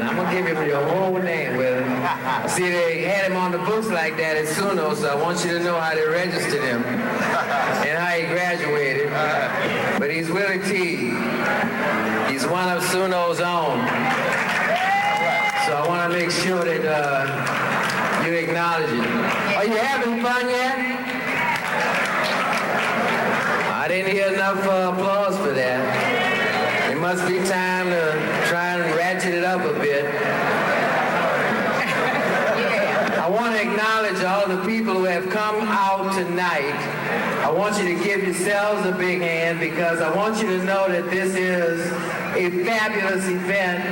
I'm gonna give him your whole name, Willie. See, they had him on the books like that at SUNO, so I want you to know how they registered him and how he graduated. But he's Willie T. He's one of SUNO's own. So I want to make sure that you acknowledge it. Are you having fun yet? I didn't hear enough applause for that. It must be time to try and ratchet it up a bit. I want to acknowledge all the people who have come out tonight. I want you to give yourselves a big hand because I want you to know that this is a fabulous event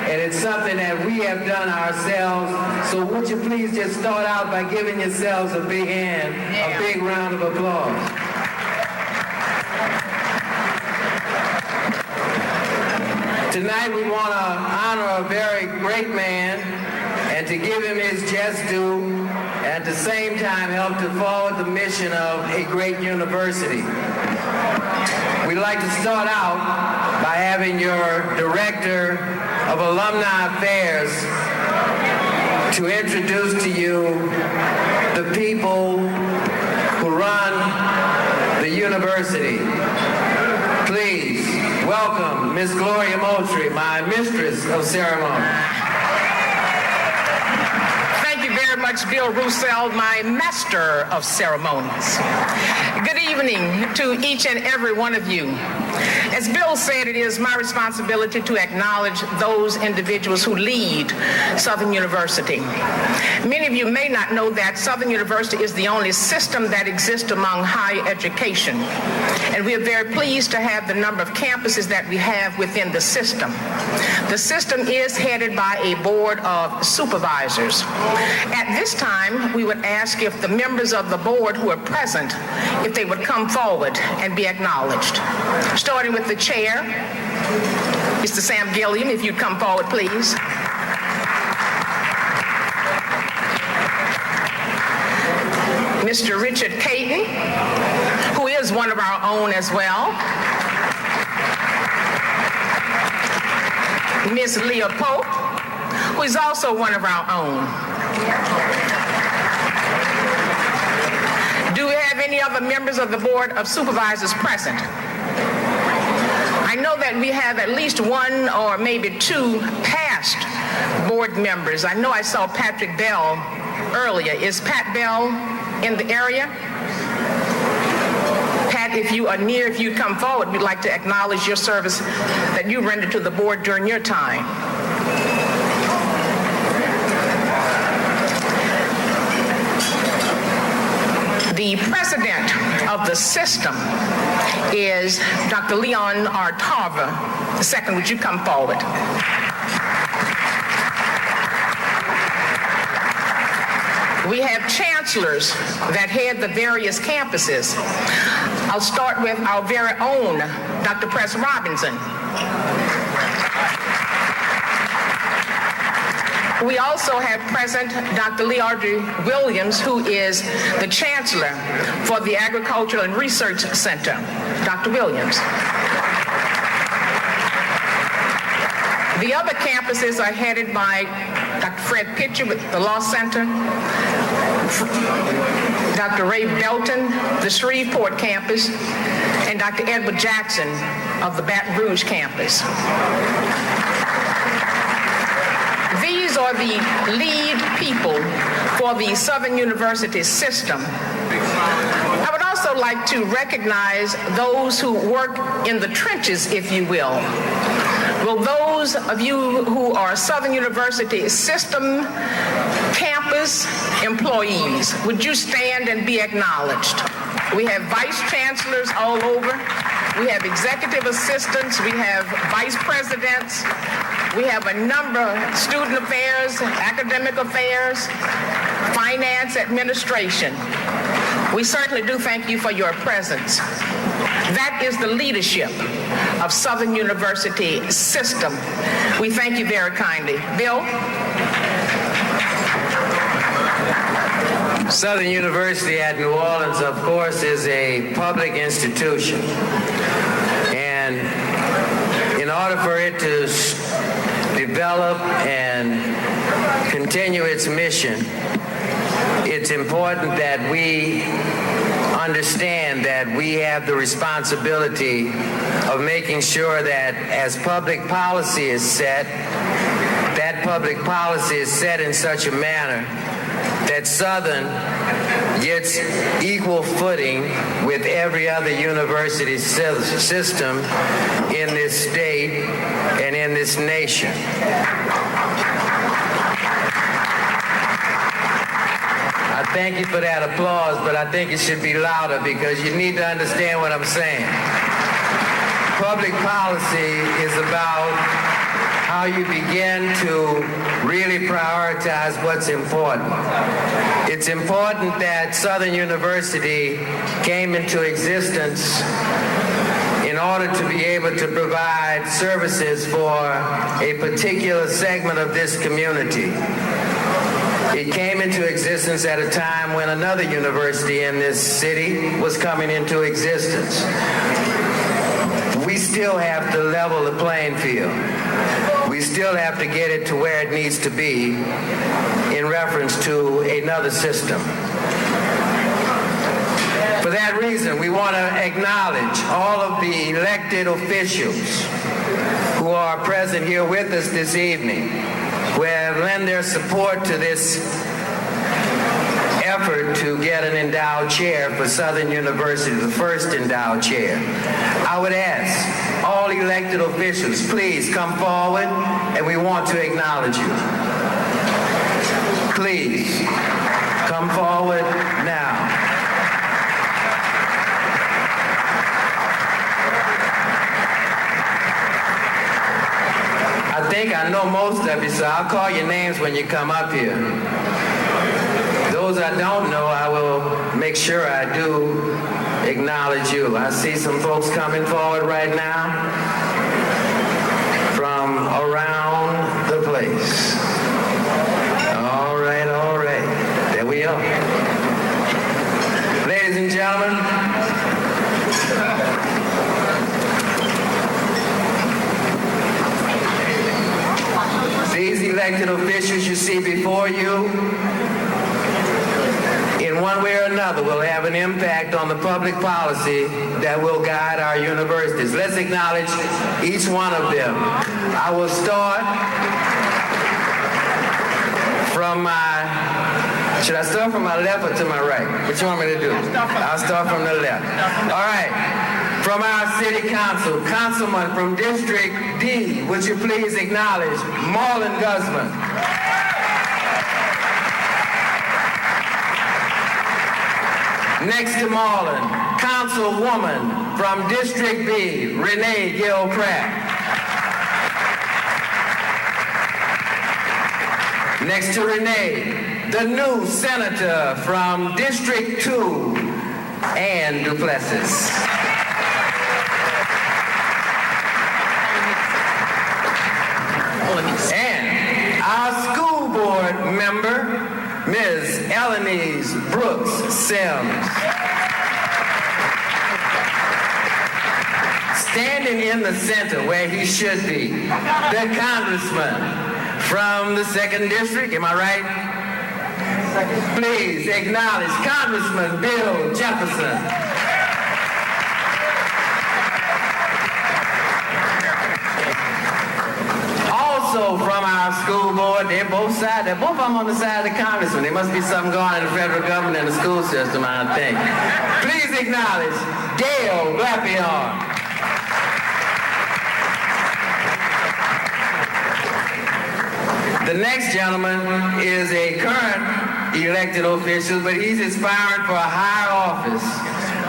and it's something that we have done ourselves. So would you please just start out by giving yourselves a big hand, a big round of applause. Tonight we want to honor a very great man and to give him his just due and at the same time help to forward the mission of a great university. We'd like to start out by having your Director of Alumni Affairs to introduce to you the people who run the university. Please welcome Miss Gloria Moultrie, my mistress of ceremony. Thank you very much, Bill Roussel, my master of ceremonies. Good evening to each and every one of you. As Bill said, it is my responsibility to acknowledge those individuals who lead Southern University. Many of you may not know that Southern University is the only system that exists among higher education. And we are very pleased to have the number of campuses that we have within the system. The system is headed by a board of supervisors. At this time, we would ask if the members of the board who are present, if they would come forward and be acknowledged. Starting with the chair, Mr. Sam Gilliam, if you'd come forward, please. Mr. Richard Caton, who is one of our own as well. Ms. Leah Pope, who is also one of our own. Do we have any other members of the Board of Supervisors present? I know that we have at least one or maybe two past board members. I know I saw Patrick Bell earlier. Is Pat Bell in the area? Pat, if you are near, if you come forward, we'd like to acknowledge your service that you rendered to the board during your time. The president of the system is Dr. Leon R. Tarver. The second, would you come forward? We have chancellors that head the various campuses. I'll start with our very own Dr. Press Robinson. We also have present Dr. Leardre Williams, who is the chancellor for the Agricultural and Research Center. Dr. Williams. The other campuses are headed by Dr. Fred Pitcher with the Law Center, Dr. Ray Belton, the Shreveport campus, and Dr. Edward Jackson of the Baton Rouge campus. These are the lead people for the Southern University system. I would also like to recognize those who work in the trenches, if you will. Will those of you who are Southern University system campus employees, would you stand and be acknowledged? We have vice chancellors all over. We have executive assistants. We have vice presidents. We have a number of student affairs, academic affairs, finance, administration. We certainly do thank you for your presence. That is the leadership of Southern University system. We thank you very kindly. Bill? Southern University at New Orleans, of course, is a public institution. And in order for it to develop and continue its mission, it's important that we understand that we have the responsibility of making sure that as public policy is set, that public policy is set in such a manner that Southern gets equal footing with every other university system in this state and in this nation. I thank you for that applause, but I think it should be louder because you need to understand what I'm saying. Public policy is about how you begin to really prioritize what's important. It's important that Southern University came into existence in order to be able to provide services for a particular segment of this community. It came into existence at a time when another university in this city was coming into existence. We still have to level the playing field. We still have to get it to where it needs to be in reference to another system. For that reason, we want to acknowledge all of the elected officials who are present here with us this evening, who have lent their support to this effort to get an endowed chair for Southern University, the first endowed chair. I would ask all elected officials, please come forward, and we want to acknowledge you. Please, come forward now. I think I know most of you, so I'll call your names when you come up here. Those I don't know, I will make sure I do acknowledge you. I see some folks coming forward right now from around the place. All right, all right. There we are. Ladies and gentlemen, these elected officials you see before you, in one way or another, will have an impact on the public policy that will guide our universities. Let's acknowledge each one of them. I will start from should I start from my left or to my right? What you want me to do? I'll start from the left. All right. From our city council, councilman from District D, would you please acknowledge Marlon Guzman? Next to Marlon, councilwoman from District B, Renee Gilpratt. Next to Renee, the new senator from District 2, Ann Duplessis. And our school board member, Ms. Elenise Brooks Sims. Standing in the center where he should be, the congressman from the 2nd District, am I right? Please acknowledge Congressman Bill Jefferson. Also from our school board, they're both of them on the side of the congressman. There must be something going on in the federal government and the school system, I think. Please acknowledge Gail Glapion. The next gentleman is a current elected official, but he's aspiring for a higher office.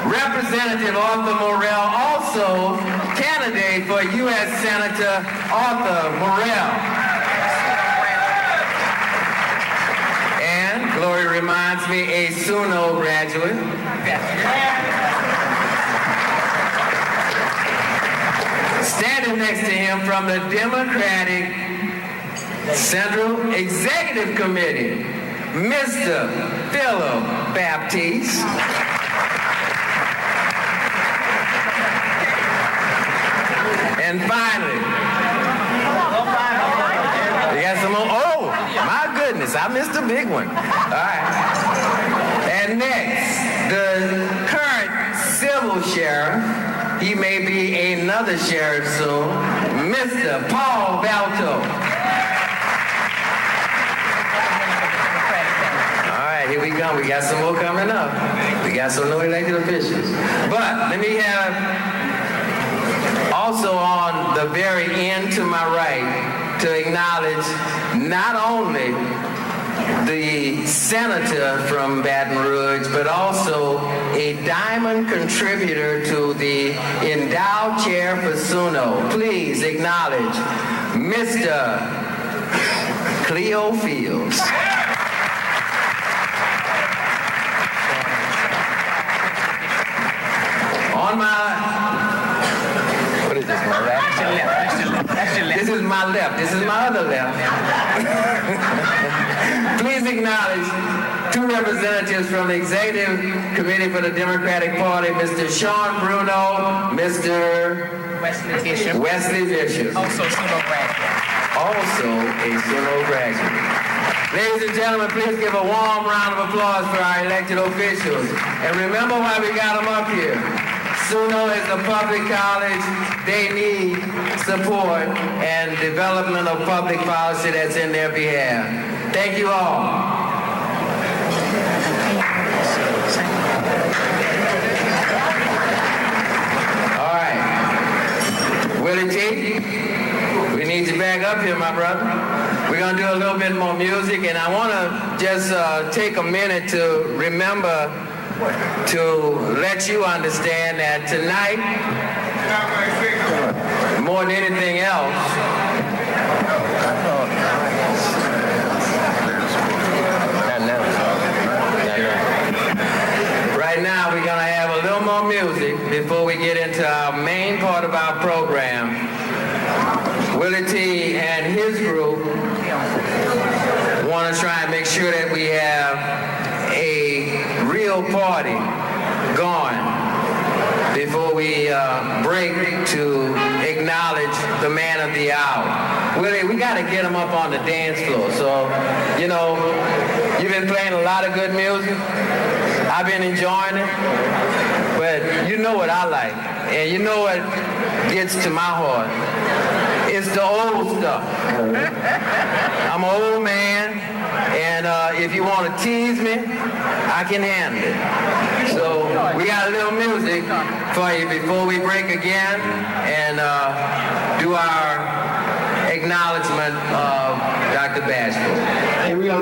Representative Arthur Morrell, also candidate for U.S. Senator Arthur Morrell. And, Glory reminds me, a SUNO graduate. Standing next to him from the Democratic Central Executive Committee, Mr. Philip Baptiste. And finally, we got some more. Oh, my goodness, I missed a big one. All right. And next, the current civil sheriff, he may be another sheriff soon, Mr. Paul Balto. All right, here we go. We got some more coming up. We got some new elected officials. But let me have also on the very end to my right to acknowledge not only the senator from Baton Rouge, but also a diamond contributor to the Endowed Chair for SUNO. Please acknowledge Mr. Cleo Fields. On my This is my left. This is my other left. Please acknowledge two representatives from the Executive Committee for the Democratic Party, Mr. Sean Bruno, Mr. Wesley Bishop. Also SUNO graduate. Also a SUNO graduate. Ladies and gentlemen, please give a warm round of applause for our elected officials. And remember why we got them up here. SUNO is a public college. They need support and development of public policy that's in their behalf. Thank you all. All right. Willie T, we need you back up here, my brother. We're going to do a little bit more music, and I want to just take a minute to remember to let you understand that tonight, more than anything else, right now we're going to have a little more music before we get into our main part of our program. Willie T and his group want to try and make sure that we have a real party going before we break to acknowledge the man of the hour. Willie, we got to get him up on the dance floor. So, you know, you've been playing a lot of good music. I've been enjoying it. But you know what I like. And you know what gets to my heart. It's the old stuff. I'm an old man, and if you want to tease me, I can handle it. So we got a little music for you before we break again and do our acknowledgement of Dr. Bashful. Here we go.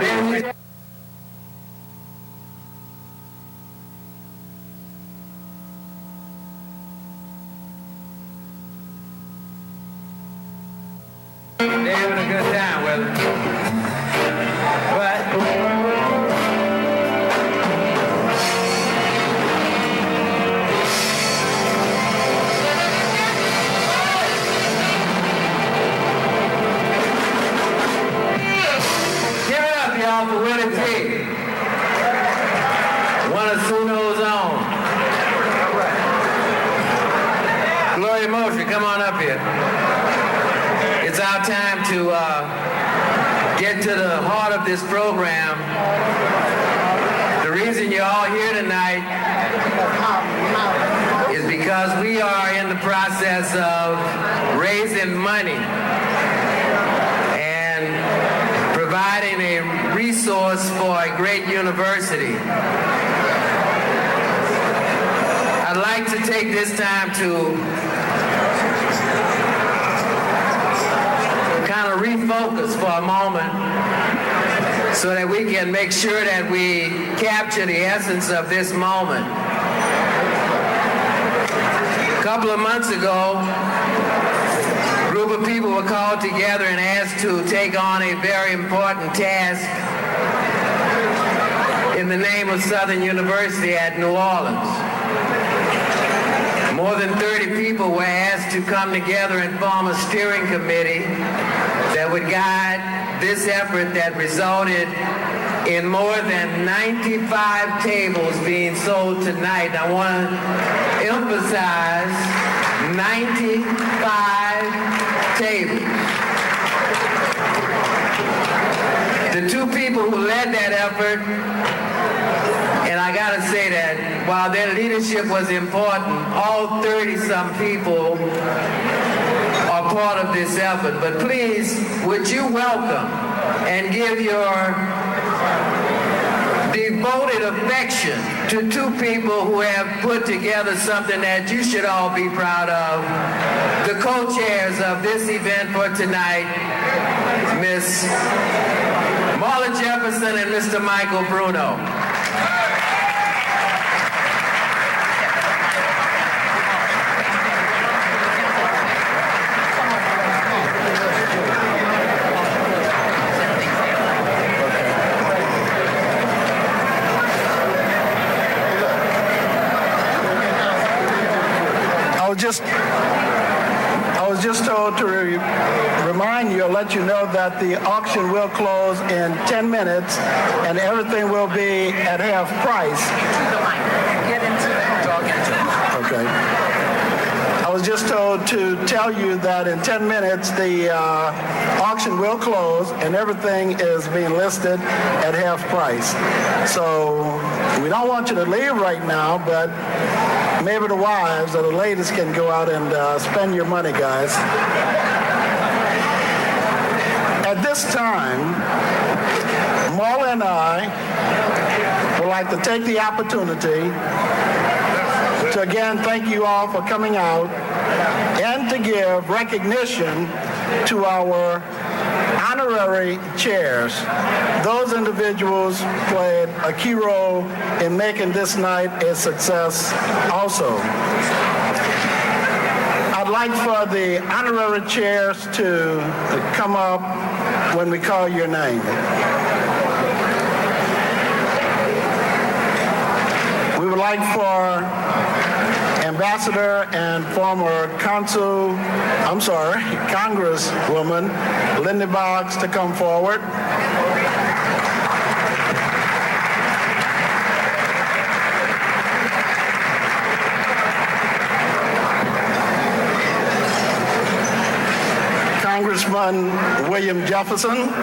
They're having a good time with it. But give it up, y'all, for Willie T. One of SUNO's own. Gloria Motion, come on up here. It's our time to get to the heart of this program. The reason you're all here tonight is because we are in the process of raising money and providing a resource for a great university. I'd like to take this time to kind of refocus for a moment so that we can make sure that we capture the essence of this moment. A couple of months ago, a group of people were called together and asked to take on a very important task in the name of Southern University at New Orleans. More than 30 people were asked to come together and form a steering committee that would guide this effort that resulted in more than 95 tables being sold tonight. I want to emphasize 95 tables. The two people who led that effort, and I got to say that while their leadership was important, all 30-some people are part of this effort. But please, would you welcome and give your devoted affection to two people who have put together something that you should all be proud of. The co-chairs of this event for tonight, Miss Marla Jefferson and Mr. Michael Bruno. I was just told to remind you or let you know that the auction will close in 10 minutes and everything will be at half price. Get into it. Talk into it. Okay. I was just told to tell you that in 10 minutes the auction will close and everything is being listed at half price. So we don't want you to leave right now, but maybe the wives or the ladies can go out and spend your money, guys. At this time, Marla and I would like to take the opportunity to again thank you all for coming out and to give recognition to our honorary chairs. Those individuals played a key role in making this night a success also. I'd like for the honorary chairs to come up when we call your name. We would like for Ambassador and former Congresswoman Linda Boggs to come forward. Congressman William Jefferson.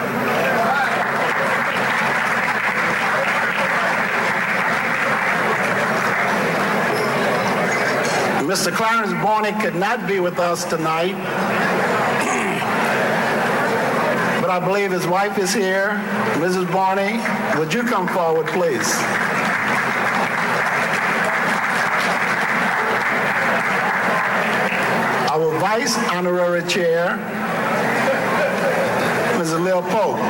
Mr. Clarence Borney could not be with us tonight, but I believe his wife is here. Mrs. Borney, would you come forward, please? Our Vice Honorary Chair, Mrs. Lil Pope.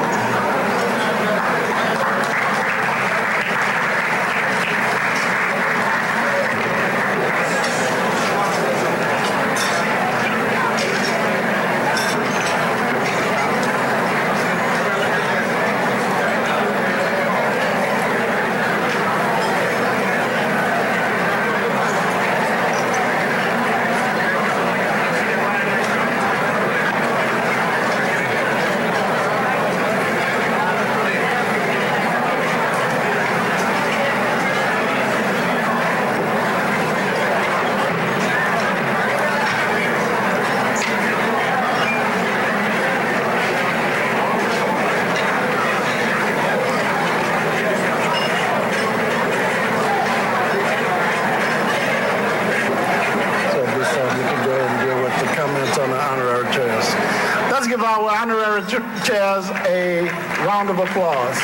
Our honorary chairs a round of applause.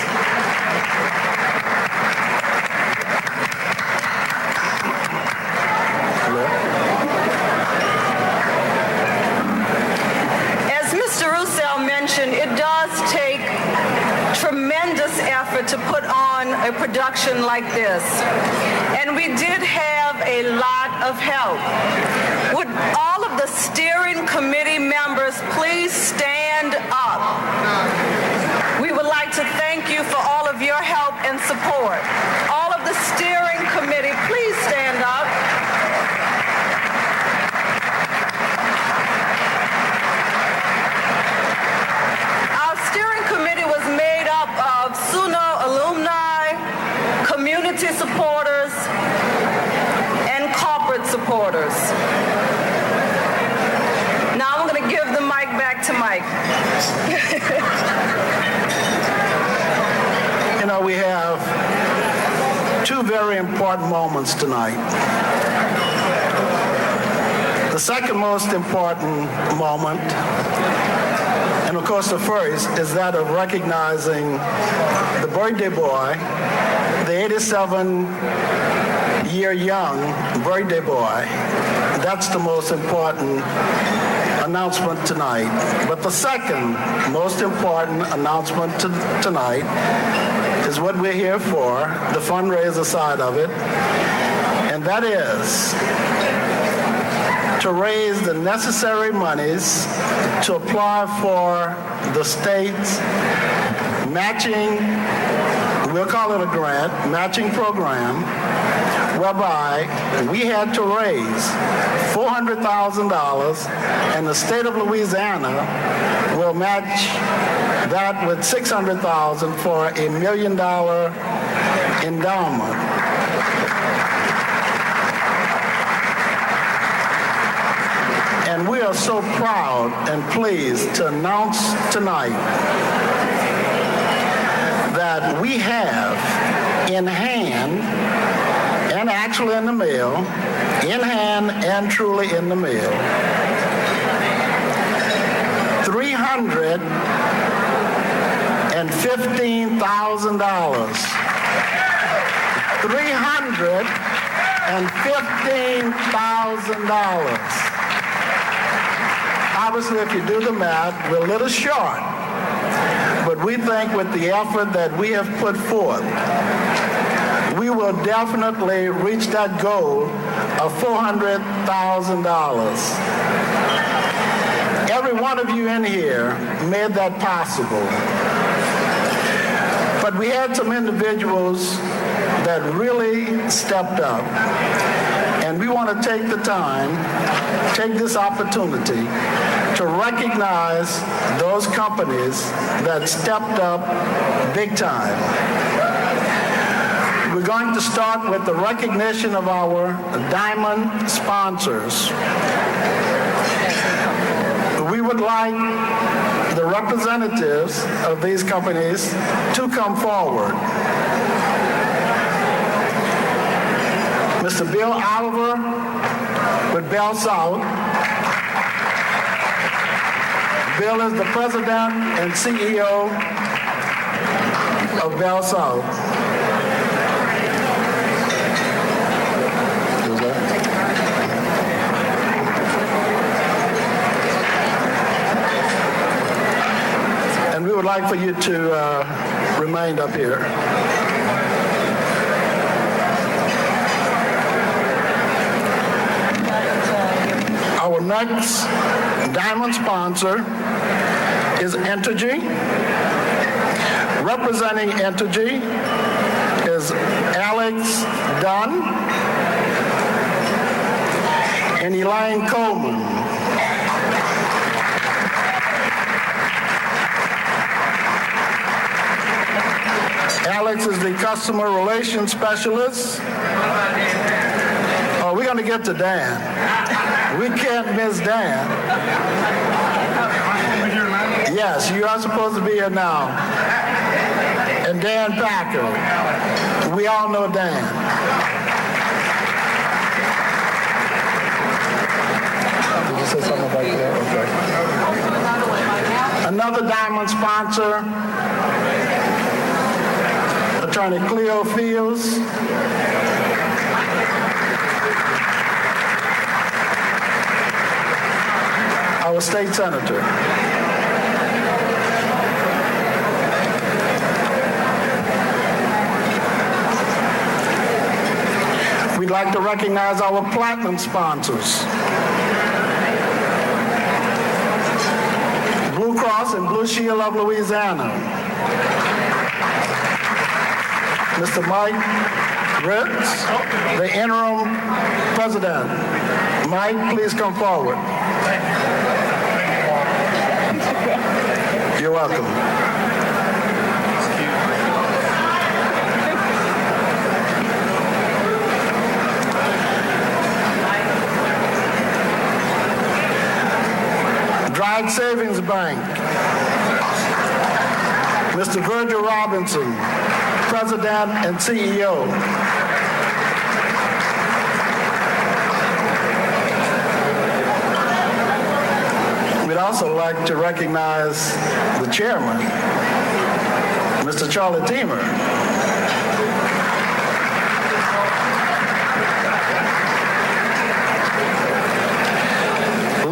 As Mr. Roussel mentioned, must take tremendous effort to put on a production like this. And we did have a lot of help. Would all of the steering committee members please stand up? We would like to thank you for all of your help and support. All of the steering committee, please stand up. Our steering committee was made up of SUNO alumni, community supporters, and corporate supporters. Now I'm going to give the mic back to Mike. You know, we have two very important moments tonight. The second most important moment, and of course the first, is that of recognizing the birthday boy, the 87-year-young birthday boy. That's the most important announcement tonight. But the second most important announcement tonight is what we're here for, the fundraiser side of it, and that is to raise the necessary monies to apply for the state's matching, we'll call it a grant, matching program, whereby we had to raise $400,000, and the state of Louisiana will match that with $600,000 for $1 million endowment. And we are so proud and pleased to announce tonight that we have in hand, and actually in the mail, in hand and truly in the mail, $315,000. $315,000. Obviously, if you do the math, we're a little short, but we think with the effort that we have put forth, we will definitely reach that goal of $400,000. Every one of you in here made that possible. But we had some individuals that really stepped up. And we want to take the time, take this opportunity to recognize those companies that stepped up big time. We're going to start with the recognition of our diamond sponsors. We would like the representatives of these companies to come forward. Mr. Bill Oliver with Bell South. Bill is the president and CEO of Bell South. And we would like for you to remain up here. Our next diamond sponsor is Entergy. Representing Entergy is Alex Dunn and Elaine Coleman. Alex is the customer relations specialist. Oh, we're going to get to Dan. We can't miss Dan. Yes, you are supposed to be here now. And Dan Packer. We all know Dan. Did you say something about that? Okay. Another diamond sponsor, Attorney Cleo Fields. Our state senator. like to recognize our platinum sponsors. Blue Cross and Blue Shield of Louisiana. Mr. Mike Ritz, the interim president. Mike, please come forward. You're welcome. Drive Savings Bank, Mr. Virgil Robinson, President and CEO. We'd also like to recognize the chairman, Mr. Charlie Teamer.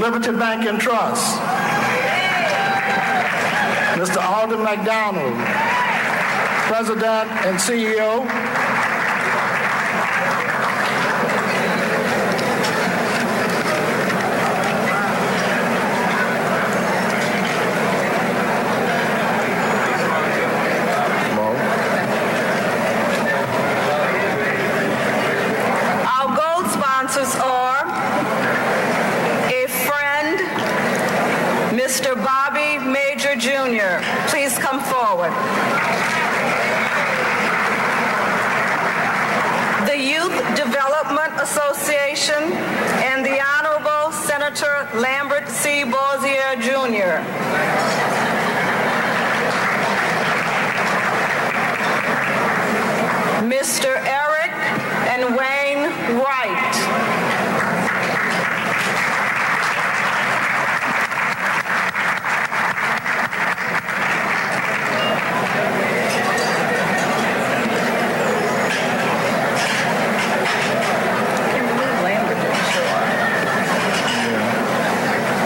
Liberty Bank and Trust, Mr. Alden McDonald, President and CEO. Our gold sponsors are a friend, Mr. Bobby Major Jr. Please come forward. The Youth Development Association and the Honorable Senator Lambert C. Bozier Jr. Mr. Eric and Wayne Wright.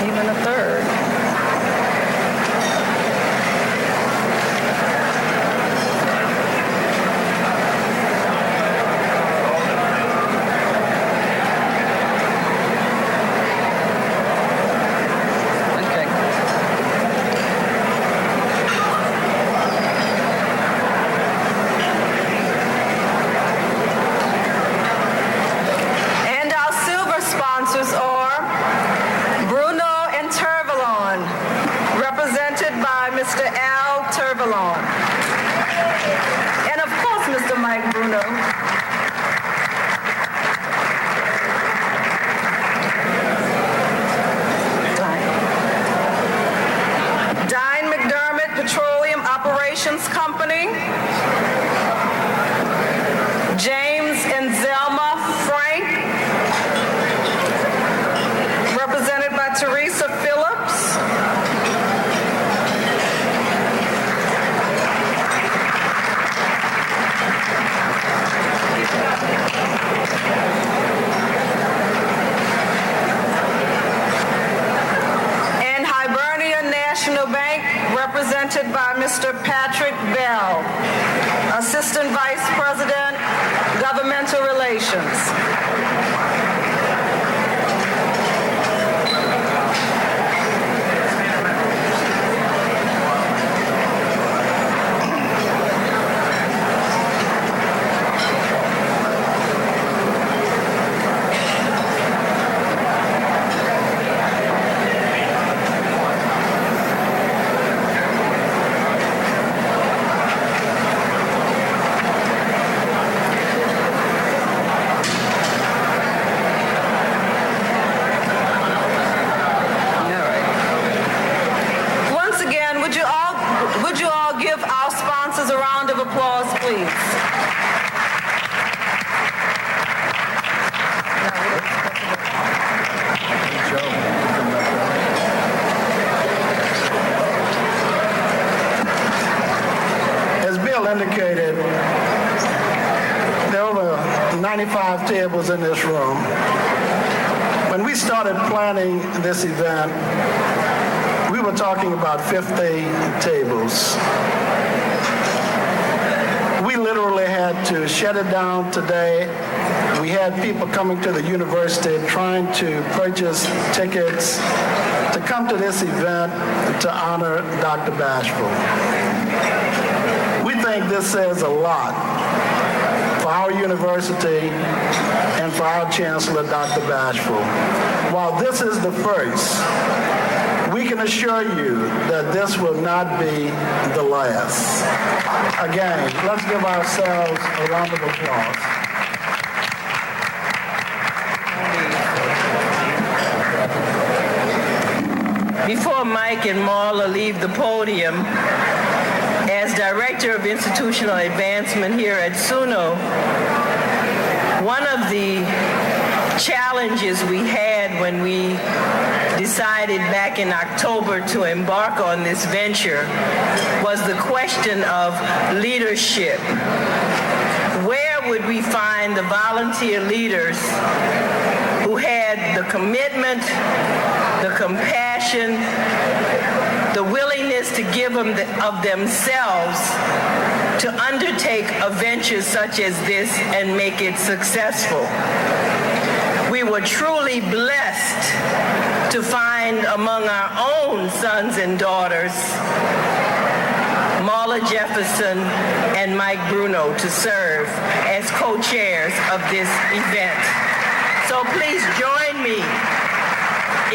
Even a third. And our silver sponsors are Bruno and Turvalon, represented by Mr. Al Turvalon. And of course, Mr. Mike Bruno. Dine McDermott Petroleum Operations Company. James and Zelma Frank, represented by Teresa Phillips. And Hibernia National Bank, represented by Mr. Patrick Bell, Assistant Vice President, Governmental Relations. Once again, would you all give our sponsors a round of applause, please? As Bill indicated, there are over 95 tables in this room. When we started planning this event, we were talking about 50 tables. We literally had to to shut it down today. We had people coming to the university trying to purchase tickets to come to this event to honor Dr. Bashful. We think this says a lot for our university and for our Chancellor, Dr. Bashful. While this is the first, we can assure you that this will not be the last. Again, let's give ourselves a round of applause. Before Mike and Marla leave the podium, as Director of Institutional Advancement here at SUNO, one of the challenges we had when we decided back in October to embark on this venture was the question of leadership. Where would we find the volunteer leaders who had the commitment, the compassion, the willingness to give them of themselves to undertake a venture such as this and make it successful? We were truly blessed to find among our own sons and daughters Marla Jefferson and Mike Bruno to serve as co-chairs of this event. So please join me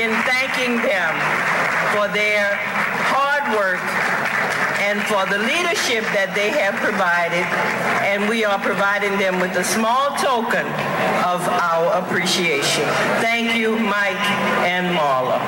in thanking them for their hard work and for the leadership that they have provided, and we are providing them with a small token of our appreciation. Thank you, Mike and Marla.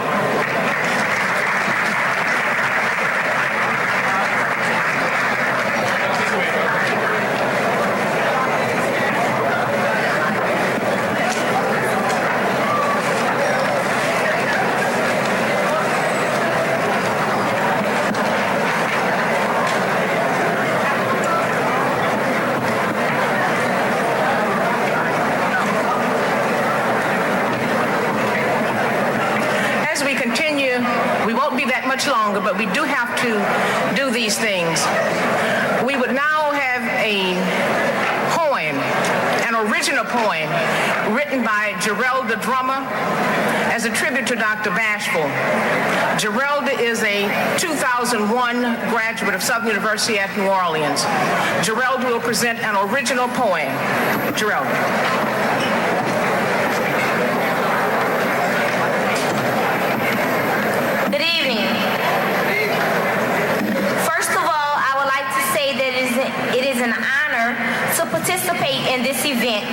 Much longer, but we do have to do these things. We would now have a poem, an original poem, written by Gerelda Drummer as a tribute to Dr. Bashful. Gerelda is a 2001 graduate of Southern University at New Orleans. Gerelda will present an original poem. Gerelda. It is an honor to participate in this event,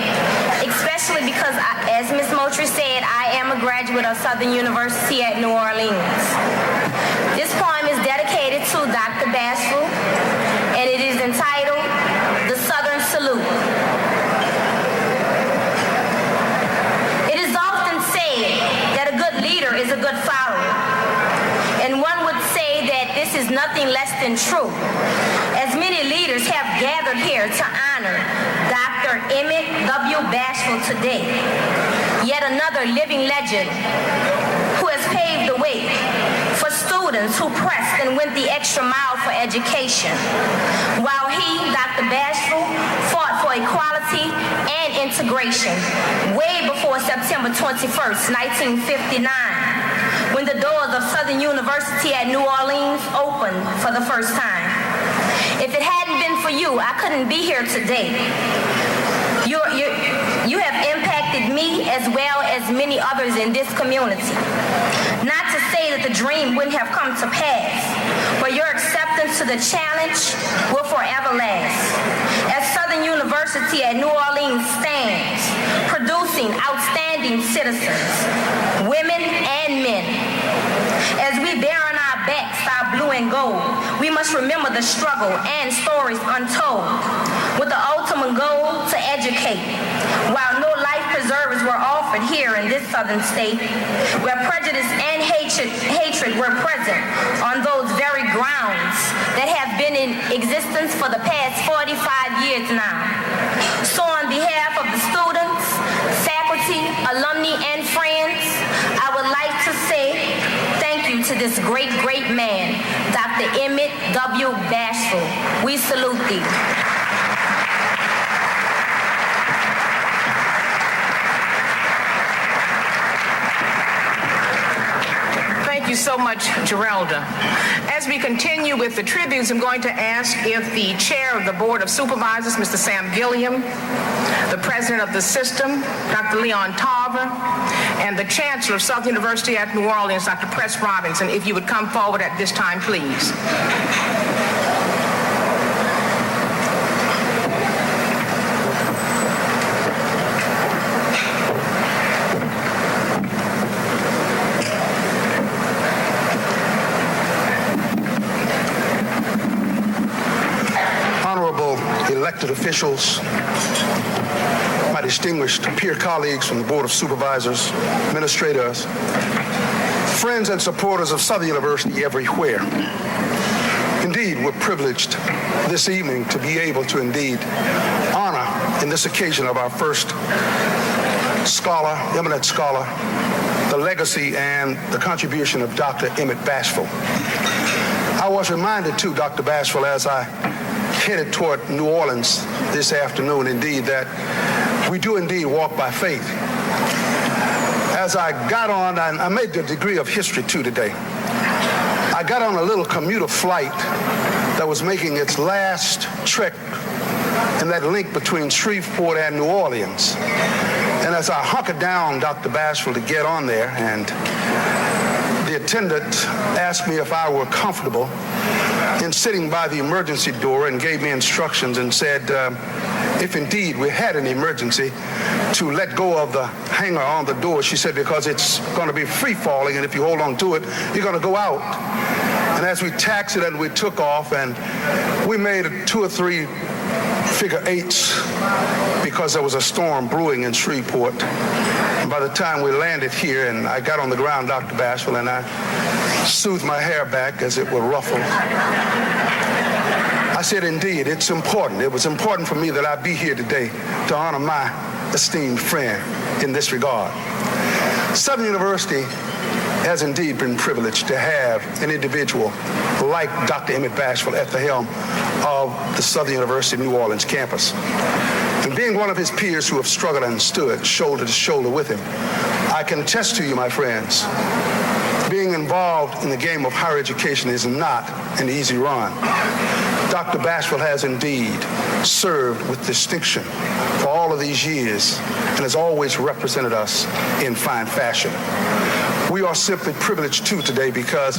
especially because, as Ms. Moultrie said, I am a graduate of Southern University at New Orleans. This poem is dedicated to Dr. Bashful, and it is entitled, "The Southern Salute." It is often said that a good leader is a good follower, and one would say that this is nothing less than true, as many leaders have gathered here to honor Dr. Emmett W. Bashful today, yet another living legend who has paved the way for students who pressed and went the extra mile for education, while he, Dr. Bashful, fought for equality and integration way before September 21st, 1959, when the doors of Southern University at New Orleans opened for the first time. If it hadn't been for you, I couldn't be here today. You have impacted me as well as many others in this community. Not to say that the dream wouldn't have come to pass, but your acceptance to the challenge will forever last. As Southern University at New Orleans stands, producing outstanding citizens, women and men, as we bear on our backs our blue and gold, we must remember the struggle and stories untold, with the ultimate goal to educate. While no life preservers were offered here in this southern state, where prejudice and hatred were present on those very grounds that have been in existence for the past 45 years now. So on behalf of the students, faculty, alumni, and friends, I would like to say thank you to this great, great man, Dr. Emmett W. Bashful. We salute thee. you so much, Gerelda. As we continue with the tributes, I'm going to ask if the chair of the Board of Supervisors, Mr. Sam Gilliam, the president of the system, Dr. Leon Tarver, and the chancellor of Southern University at New Orleans, Dr. Press Robinson, if you would come forward at this time, please. Elected officials, my distinguished peer colleagues from the Board of Supervisors, administrators, friends and supporters of Southern University everywhere. Indeed, we're privileged this evening to be able to indeed honor in this occasion of our first scholar, eminent scholar, the legacy and the contribution of Dr. Emmett Bashful. I was reminded too, Dr. Bashful, as I headed toward New Orleans this afternoon, indeed, that we do indeed walk by faith. As I got on, I made the degree of history too today. I got on a little commuter flight that was making its last trek in that link between Shreveport and New Orleans. And as I hunkered down, Dr. Bashful, to get on there, and the attendant asked me if I were comfortable in sitting by the emergency door and gave me instructions and said, if indeed we had an emergency, to let go of the hanger on the door. She said, because it's going to be free falling, and if you hold on to it, you're going to go out. And as we taxied and we took off, and we made 2 or 3 figure eights because there was a storm brewing in Shreveport. And by the time we landed here and I got on the ground, Dr. Bashful, and I soothed my hair back as it would ruffle, I said, indeed, it's important. It was important for me that I be here today to honor my esteemed friend in this regard. Southern University has indeed been privileged to have an individual like Dr. Emmett Bashful at the helm of the Southern University New Orleans campus. And being one of his peers who have struggled and stood shoulder to shoulder with him, I can attest to you, my friends, being involved in the game of higher education is not an easy run. Dr. Bashful has indeed served with distinction for all of these years and has always represented us in fine fashion. We are simply privileged too today because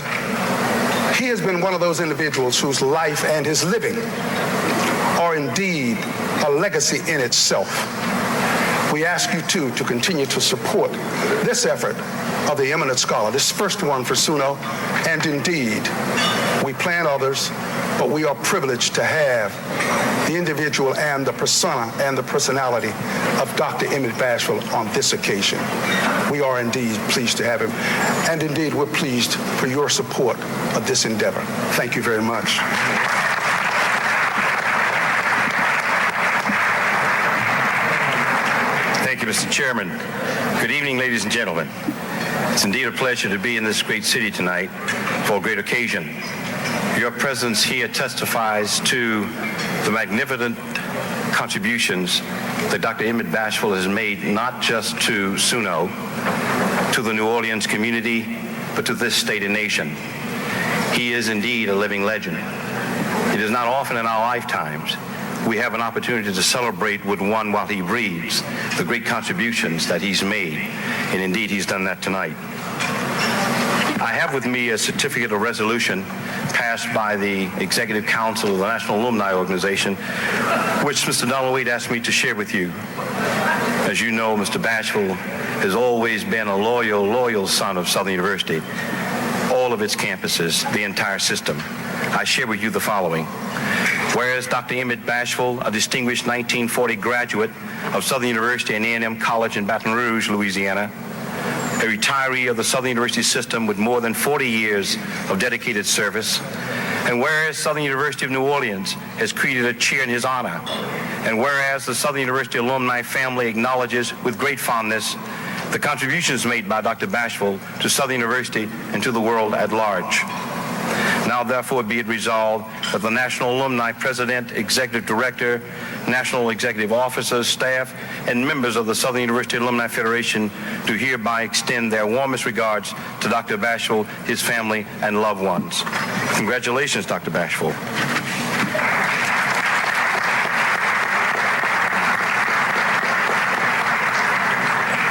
he has been one of those individuals whose life and his living are indeed a legacy in itself. We ask you too to continue to support this effort of the eminent scholar, this first one for SUNO, and indeed we plan others, but we are privileged to have the individual and the persona and the personality of Dr. Emmett Bashful on this occasion. We are indeed pleased to have him, and indeed we're pleased for your support of this endeavor. Thank you very much. Thank you, Mr. Chairman. Good evening, ladies and gentlemen. It's indeed a pleasure to be in this great city tonight for a great occasion. Your presence here testifies to the magnificent contributions that Dr. Emmett Bashful has made, not just to SUNO, to the New Orleans community, but to this state and nation. He is indeed a living legend. It is not often in our lifetimes we have an opportunity to celebrate with one while he breathes the great contributions that he's made, and indeed he's done that tonight. I have with me a certificate of resolution passed by the Executive Council of the National Alumni Organization, which Mr. Donald Wade asked me to share with you. As you know, Mr. Bashful has always been a loyal son of Southern University, all of its campuses, the entire system. I share with you the following. Whereas Dr. Emmett Bashful, a distinguished 1940 graduate of Southern University and A&M College in Baton Rouge, Louisiana, a retiree of the Southern University system with more than 40 years of dedicated service, and whereas Southern University of New Orleans has created a chair in his honor, and whereas the Southern University alumni family acknowledges with great fondness the contributions made by Dr. Bashful to Southern University and to the world at large. Now, therefore, be it resolved that the National Alumni President, Executive Director, National Executive Officers, staff, and members of the Southern University Alumni Federation do hereby extend their warmest regards to Dr. Bashful, his family, and loved ones. Congratulations, Dr. Bashful.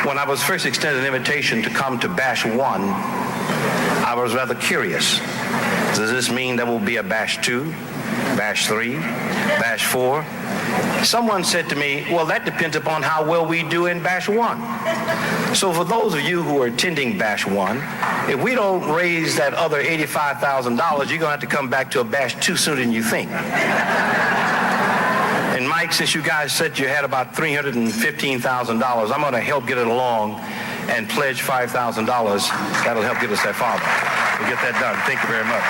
When I was first extended an invitation to come to Bash 1, I was rather curious. Does this mean there will be a Bash 2, Bash 3, Bash 4? Someone said to me, well, that depends upon how well we do in Bash 1. So for those of you who are attending Bash 1, if we don't raise that other $85,000, you're going to have to come back to a Bash 2 sooner than you think. And Mike, since you guys said you had about $315,000, I'm going to help get it along and pledge $5,000. That'll help get us that far. We'll get that done. Thank you very much.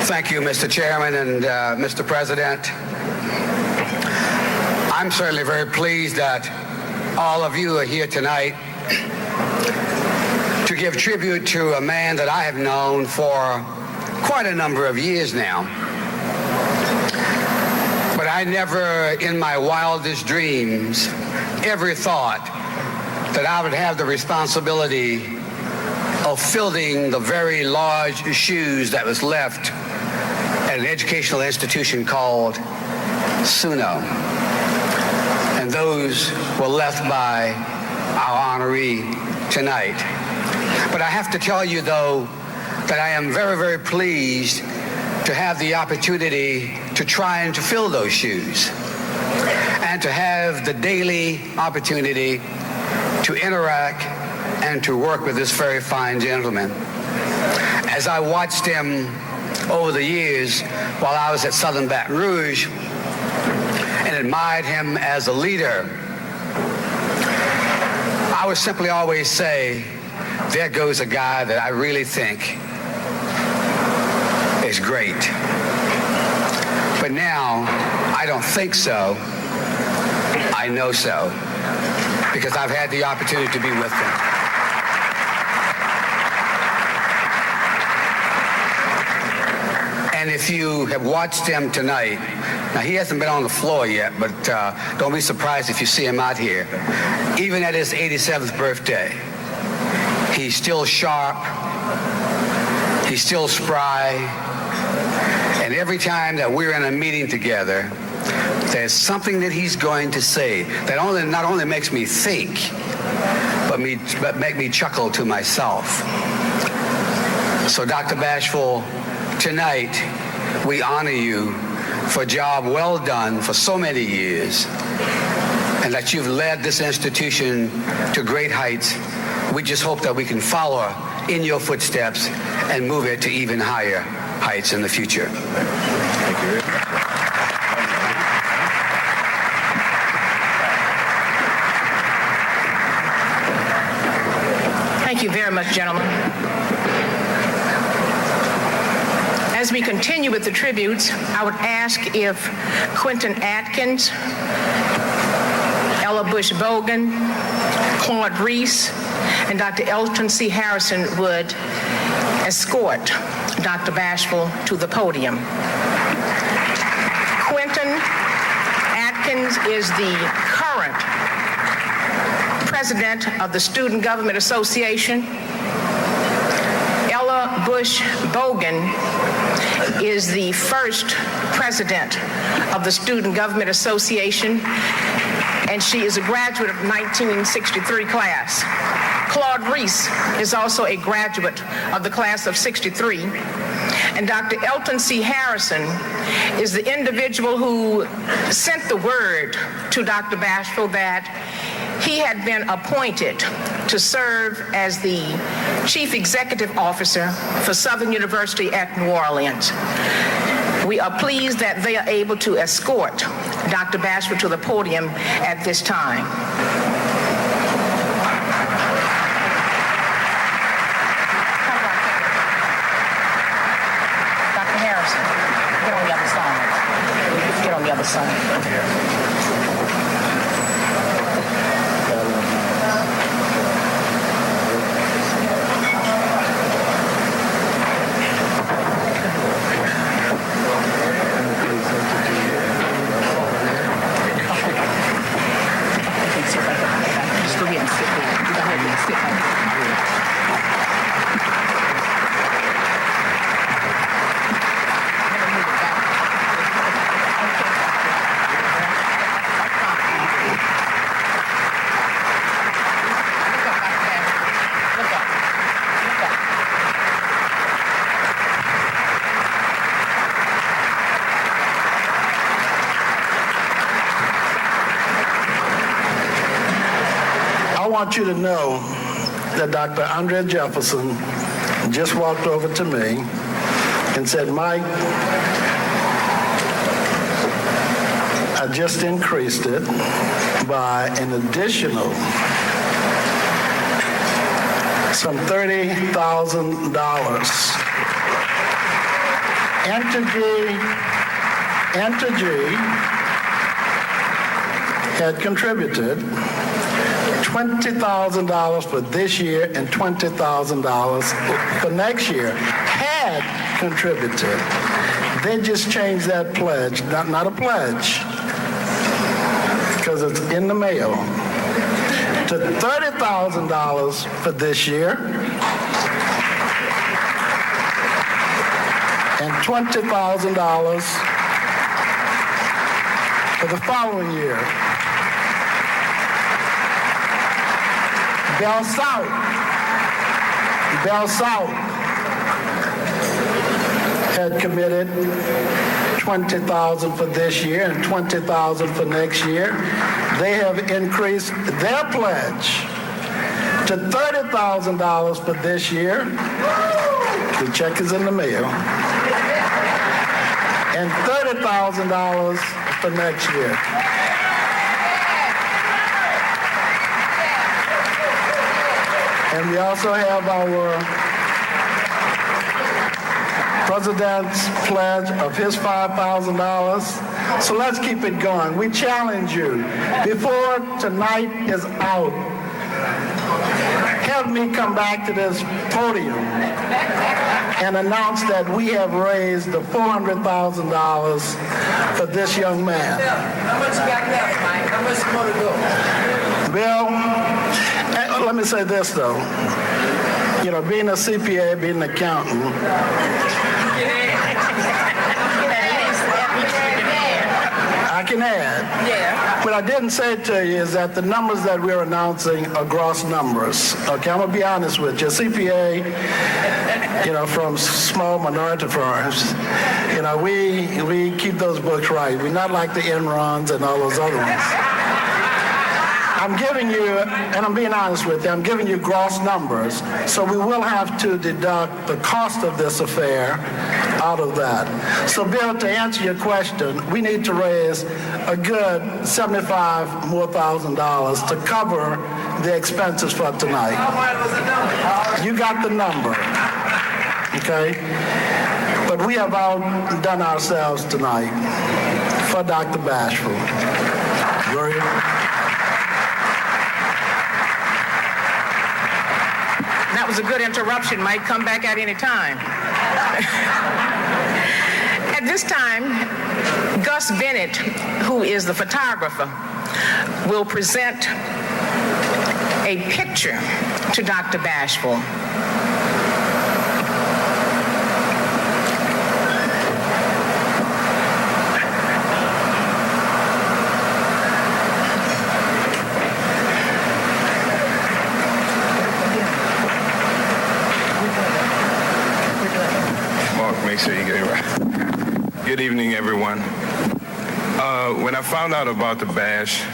Thank you, Mr. Chairman and Mr. President. I'm certainly very pleased that all of you are here tonight to give tribute to a man that I have known for quite a number of years now. But I never, in my wildest dreams, ever thought that I would have the responsibility of filling the very large shoes that was left at an educational institution called SUNO. And those were left by our honoree tonight. But I have to tell you, though, that I am very, very pleased to have the opportunity to try and to fill those shoes and to have the daily opportunity to interact and to work with this very fine gentleman. As I watched him over the years while I was at Southern Baton Rouge and admired him as a leader, I would simply always say, there goes a guy that I really think is great. But now, I don't think so. I know so, because I've had the opportunity to be with him. And if you have watched him tonight, now he hasn't been on the floor yet, but don't be surprised if you see him out here. Even at his 87th birthday, he's still sharp, he's still spry, and every time that we're in a meeting together, there's something that he's going to say that not only makes me think, but make me chuckle to myself. So Dr. Bashful, tonight we honor you for a job well done for so many years, and that you've led this institution to great heights. We just hope that we can follow in your footsteps and move it to even higher heights in the future. Thank you very much. Thank you very much, gentlemen. As we continue with the tributes, I would ask if Quentin Atkins, Ella Bush Bogan, Claude Reese, and Dr. Elton C. Harrison would escort Dr. Bashful to the podium. Quentin Atkins is the current president of the Student Government Association. Ella Bush Bogan is the first president of the Student Government Association, and she is a graduate of 1963 class. Claude Reese is also a graduate of the class of 63. And Dr. Elton C. Harrison is the individual who sent the word to Dr. Bashful that he had been appointed to serve as the Chief Executive Officer for Southern University at New Orleans. We are pleased that they are able to escort Dr. Bashful to the podium at this time. Dr. Harrison, get on the other side. Get on the other side. want you to know that Dr. Andrea Jefferson just walked over to me and said, Mike, I just increased it by an additional some $30,000. Entergy had contributed $20,000 for this year and $20,000 for next year. Had contributed. They just changed that pledge, not a pledge, because it's in the mail, to $30,000 for this year and $20,000 for the following year. Bell South had committed $20,000 for this year and $20,000 for next year. They have increased their pledge to $30,000 for this year. The check is in the mail. And $30,000 for next year. And we also have our President's pledge of his $5,000. So let's keep it going. We challenge you, before tonight is out, have me come back to this podium and announce that we have raised the $400,000 for this young man. How much you got left, Mike? How much more to go? Bill, let me say this though. You know, being a CPA, being an accountant, I can add. Yeah. What I didn't say to you is that the numbers that we're announcing are gross numbers. Okay, I'm gonna be honest with you. CPA, you know, from small minority firms, you know, we keep those books right. We're not like the Enrons and all those other ones. I'm giving you, and I'm being honest with you, I'm giving you gross numbers, so we will have to deduct the cost of this affair out of that. So, Bill, to answer your question, we need to raise a good $75,000 more to cover the expenses for tonight. You got the number, okay? But we have outdone ourselves tonight for Dr. Bashful. Gloria. That was a good interruption, Mike. Come back at any time. At this time, Gus Bennett, who is the photographer, will present a picture to Dr. Bashful. Make sure you get it right. Good evening, everyone. When I found out about the bash,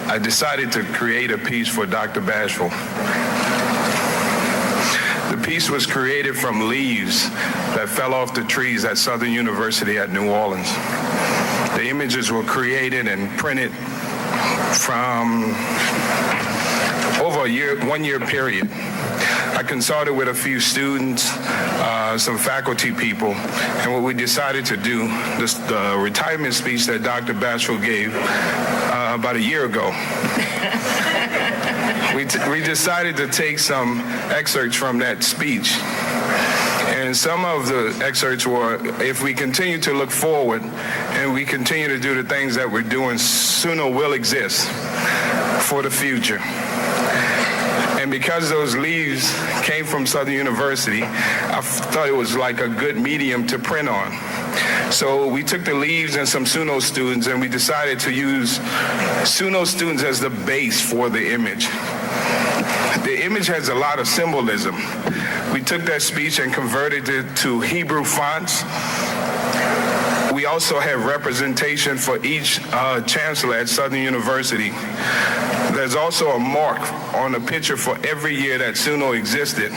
I decided to create a piece for Dr. Bashful. The piece was created from leaves that fell off the trees at Southern University at New Orleans. The images were created and printed from over a 1 year period. I consulted with a few students, some faculty people, and what we decided to do, the retirement speech that Dr. Bashful gave about a year ago, we decided to take some excerpts from that speech. And some of the excerpts were, if we continue to look forward and we continue to do the things that we're doing, SUNO will exist for the future. And because those leaves came from Southern University, I thought it was like a good medium to print on. So we took the leaves and some SUNO students, and we decided to use SUNO students as the base for the image. The image has a lot of symbolism. We took that speech and converted it to Hebrew fonts. We also have representation for each chancellor at Southern University. there's also a mark on the picture for every year that SUNO existed.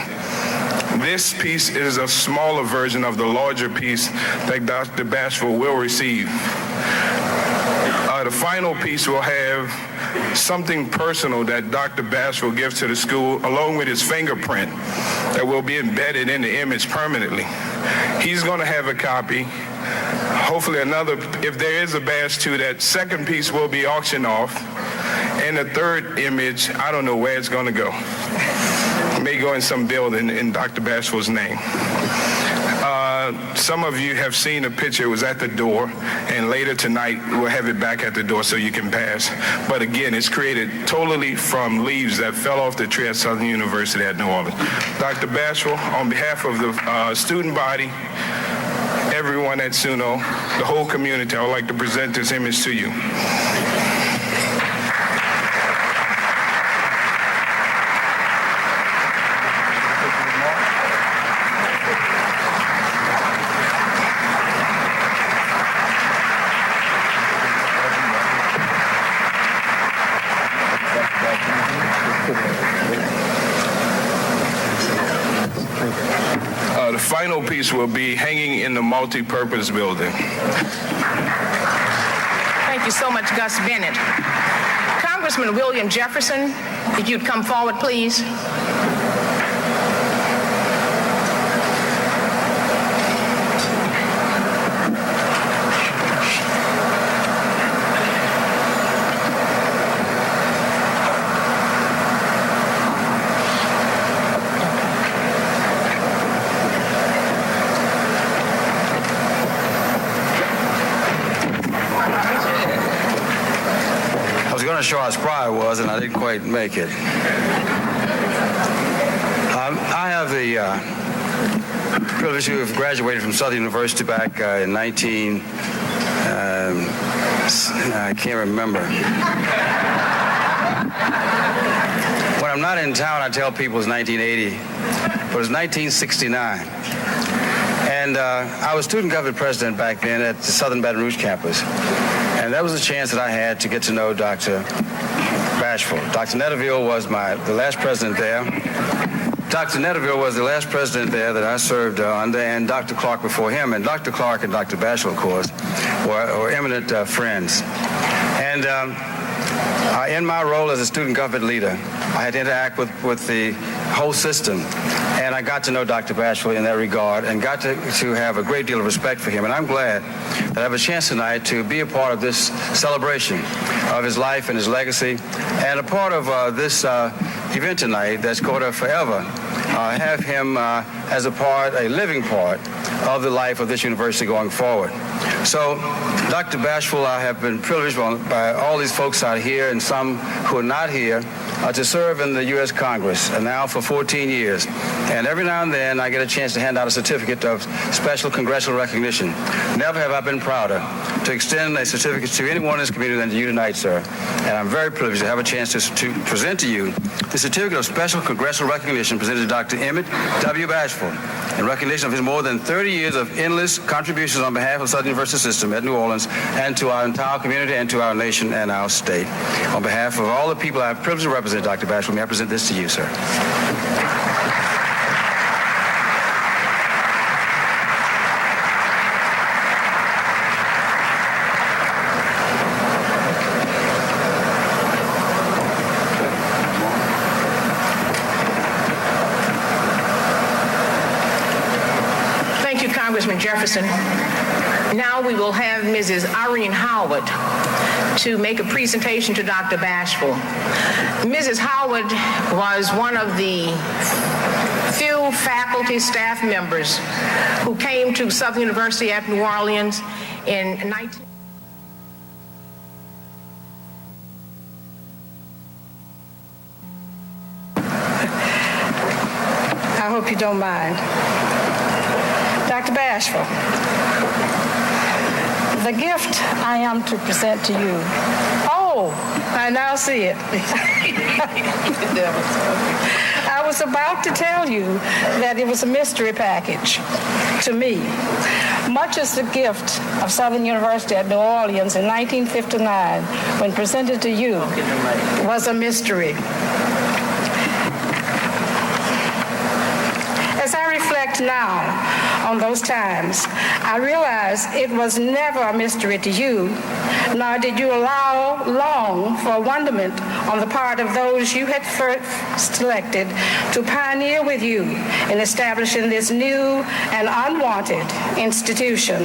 This piece is a smaller version of the larger piece that Dr. Bashful will receive. The final piece will have something personal that Dr. Bashful gives to the school, along with his fingerprint that will be embedded in the image permanently. He's going to have a copy. Hopefully another, if there is a badge too, that second piece will be auctioned off. And the third image, I don't know where it's going to go. It may go in some building in Dr. Bashful's name. Some of you have seen a picture. It was at the door, and later tonight we'll have it back at the door so you can pass. But again, it's created totally from leaves that fell off the tree at Southern University at New Orleans. Dr. Bashful, on behalf of the student body, everyone at SUNO, the whole community, I would like to present this image to you. The final piece will be hanging in the multi-purpose building. Thank you so much, Gus Bennett. Congressman William Jefferson, if you'd come forward, please. Show how spry I was, and I didn't quite make it. I have the privilege to have graduated from Southern University back in I can't remember. When I'm not in town, I tell people it's 1980, but it was 1969. And I was student government president back then at the Southern Baton Rouge campus. And that was a chance that I had to get to know Dr. Bashful. Dr. Netterville was the last president there. Dr. Netterville was the last president there that I served under, and Dr. Clark before him. And Dr. Clark and Dr. Bashful, of course, were eminent friends. And in my role as a student government leader, I had to interact with the whole system. And I got to know Dr. Bashful in that regard and got to have a great deal of respect for him. And I'm glad that I have a chance tonight to be a part of this celebration of his life and his legacy, and a part of this event tonight that's going to forever have him as a living part of the life of this university going forward. So, Dr. Bashful, I have been privileged by all these folks out here and some who are not here to serve in the U.S. Congress, and now for 14 years. And every now and then I get a chance to hand out a certificate of special congressional recognition. Never have I been prouder to extend a certificate to anyone in this community than to you tonight, sir. And I'm very privileged to have a chance to present to you the certificate of special congressional recognition presented to Dr. Emmett W. Bashful in recognition of his more than 30 years of endless contributions on behalf of the Southern University System at New Orleans and to our entire community and to our nation and our state. On behalf of all the people I have privileged to represent, Dr. Bashful, may I present this to you, sir. Congressman Jefferson. Now we will have Mrs. Irene Howard to make a presentation to Dr. Bashful. Mrs. Howard was one of the few faculty staff members who came to Southern University at New Orleans in 19... I hope you don't mind. Dr. Bashful, the gift I am to present to you. Oh, I now see it. I was about to tell you that it was a mystery package to me, much as the gift of Southern University at New Orleans in 1959, when presented to you, was a mystery. As I reflect now on those times, I realize it was never a mystery to you, nor did you allow long for wonderment on the part of those you had first selected to pioneer with you in establishing this new and unwanted institution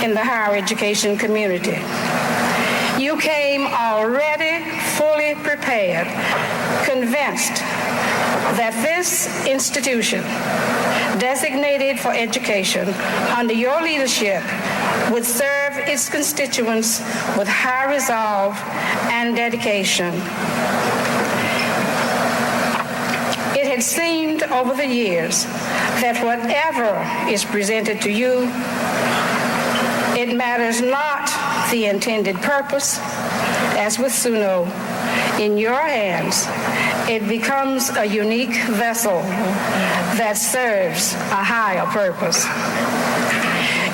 in the higher education community. You came already fully prepared, convinced that this institution, designated for education under your leadership, would serve its constituents with high resolve and dedication. It had seemed over the years that whatever is presented to you, it matters not the intended purpose, as with SUNO, in your hands, it becomes a unique vessel that serves a higher purpose.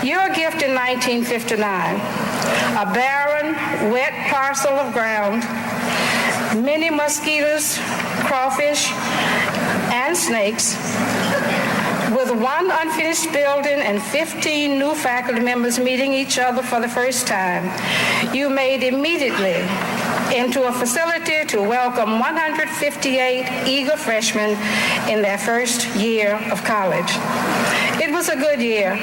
Your gift in 1959, a barren, wet parcel of ground, many mosquitoes, crawfish, and snakes, with one unfinished building and 15 new faculty members meeting each other for the first time, you made immediately into a facility to welcome 158 eager freshmen in their first year of college. It was a good year,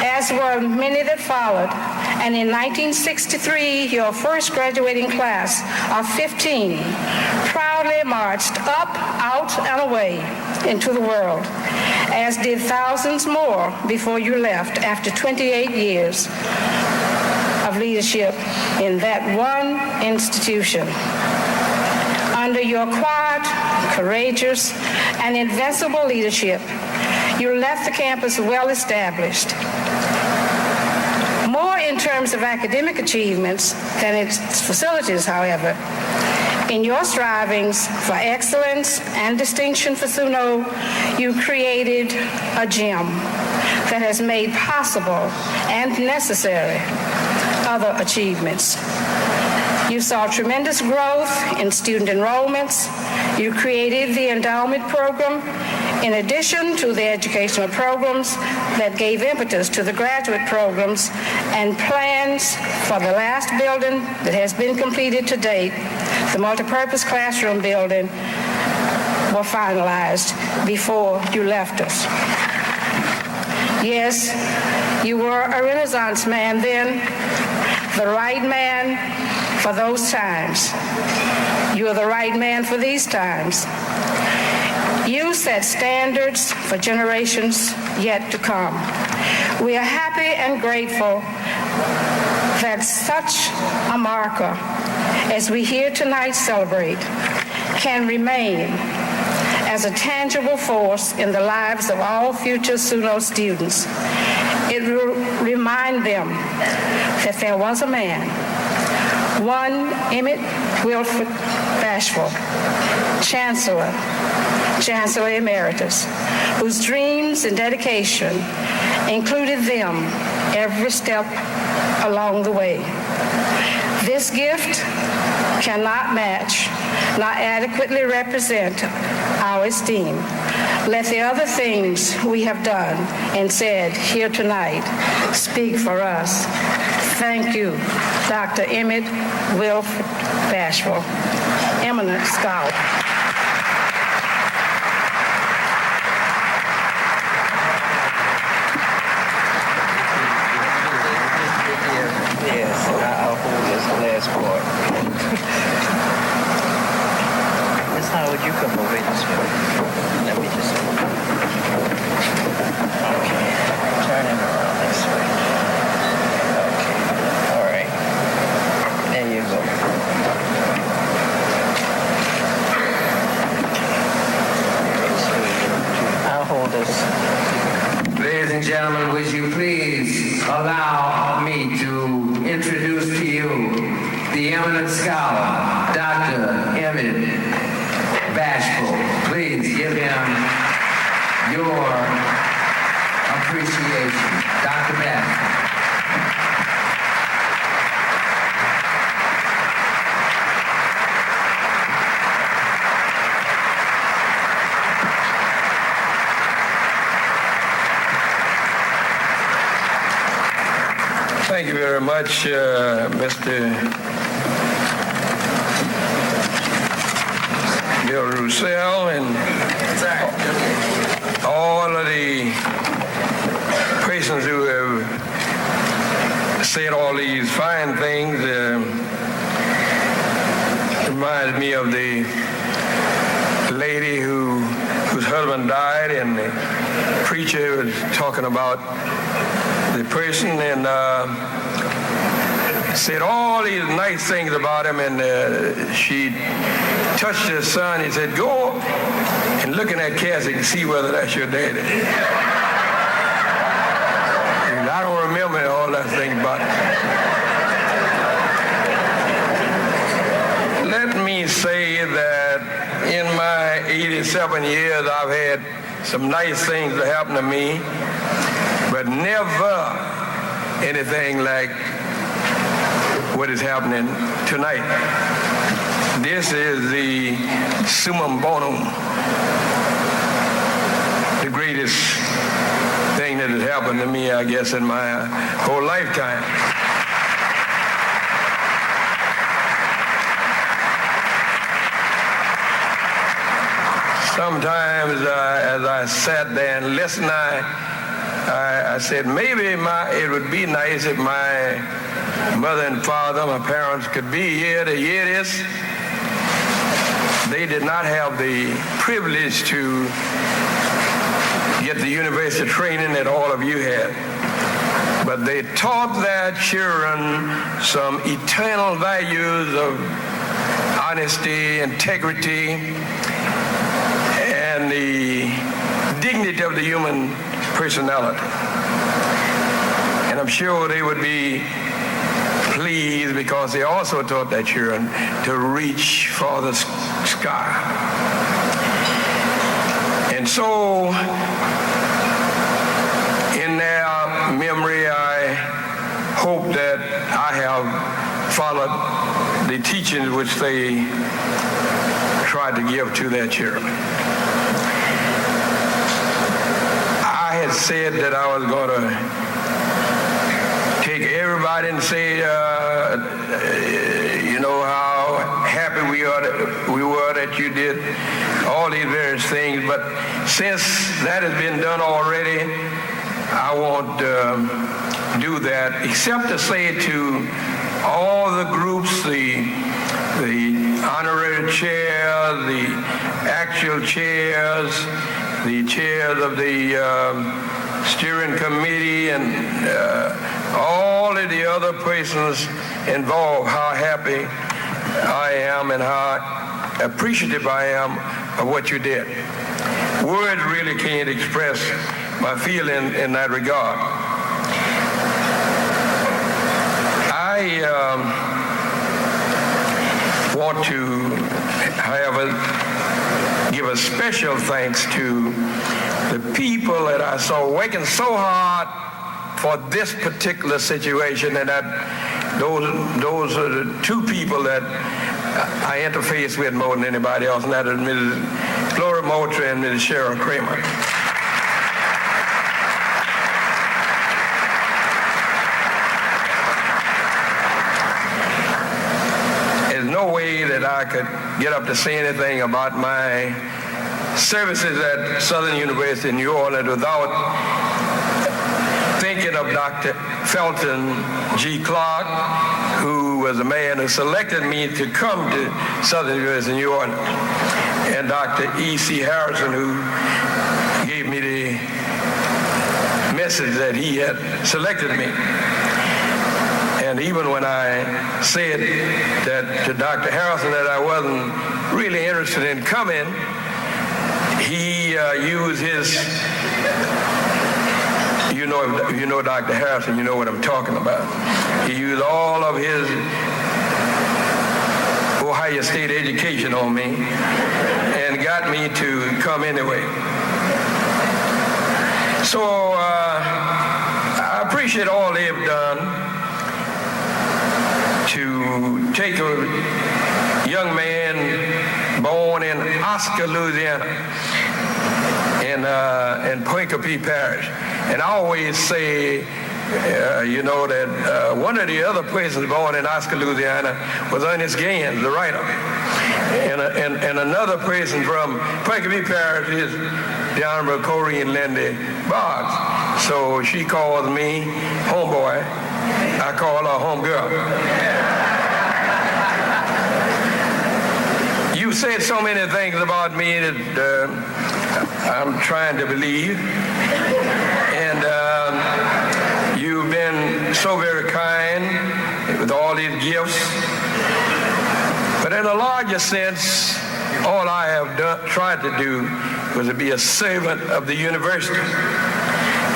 as were many that followed, and in 1963, your first graduating class of 15 proudly marched up, out, and away into the world, as did thousands more before you left after 28 years of leadership in that one institution. Under your quiet, courageous, and invincible leadership, you left the campus well established, more in terms of academic achievements than its facilities, however. In your strivings for excellence and distinction for SUNO, you created a gem that has made possible and necessary other achievements. You saw tremendous growth in student enrollments. You created the endowment program, in addition to the educational programs that gave impetus to the graduate programs, and plans for the last building that has been completed to date, the multipurpose classroom building, were finalized before you left us. Yes, you were a Renaissance man then, the right man for those times. You are the right man for these times. You set standards for generations yet to come. We are happy and grateful that such a marker as we here tonight celebrate can remain as a tangible force in the lives of all future SUNO students. It will remind them that there was a man, one Emmett Bashful, Chancellor Emeritus, whose dreams and dedication included them every step along the way. This gift cannot match, not adequately represent our esteem. Let the other things we have done and said here tonight speak for us. Thank you, Dr. Emmett Bashful, eminent scholar. Yes, I'll hold this last part. Miss Howard, you come over this way. Let me just... Okay. Turn him around this way. Okay. All right. There you go. I'll hold this. Ladies and gentlemen, would you please allow me to introduce to you the eminent scholar, Dr. Emmett Bashful. give him your appreciation. Dr. Bashful. Thank you very much, Mr. Bill Roussel, and all of the persons who have said all these fine things. Reminds me of the lady whose husband died, and the preacher was talking about the person and said all these nice things about him, and she touched his son. He said, "Go and look in that casket and see whether that's your daddy." And I don't remember all that thing about it. Let me say that in my 87 years, I've had some nice things that happened to me, but never anything like what is happening tonight. This is the summum bonum, the greatest thing that has happened to me, I guess, in my whole lifetime. Sometimes as I sat there and listened, I said, maybe it would be nice if my mother and father, my parents, could be here to hear this. They did not have the privilege to get the university training that all of you had. But they taught their children some eternal values of honesty, integrity, and the dignity of the human personality. And I'm sure they would be pleased because they also taught their children to reach for the sky. And so, in their memory, I hope that I have followed the teachings which they tried to give to their children. I had said that I was going to take everybody and say, you know, how happy we were that you did all these various things. But since that has been done already, I won't do that, except to say to all the groups, the honorary chair, the actual chairs, the chairs of the steering committee, and all of the other persons involved, how happy I am and how appreciative I am of what you did. Words really can't express my feeling in that regard. I want to, however, give a special thanks to the people that I saw working so hard for this particular situation, and that those are the two people that I interface with more than anybody else, and that is Mrs. Gloria Moultrie and Mrs. Cheryl Kramer. There's no way that I could get up to say anything about my services at Southern University in New Orleans without thinking of Dr. Felton G. Clark, who was the man who selected me to come to Southern University in New Orleans, and Dr. E.C. Harrison, who gave me the message that he had selected me. And even when I said that to Dr. Harrison that I wasn't really interested in coming, he used his, you know Dr. Harrison, you know what I'm talking about. He used all of his Ohio State education on me and got me to come anyway. So I appreciate all they've done to take a young man born in Oscar, Louisiana, in Poincapé Parish. And I always say, that one of the other persons born in Oscar, Louisiana was Ernest Gaines, the writer. And another person from Poincapé Parish is the Honorable Corinne Lindy Boggs. So she calls me homeboy. I call her homegirl. You said so many things about me that I'm trying to believe. And you've been so very kind with all these gifts. But in a larger sense, all I have tried to do was to be a servant of the university.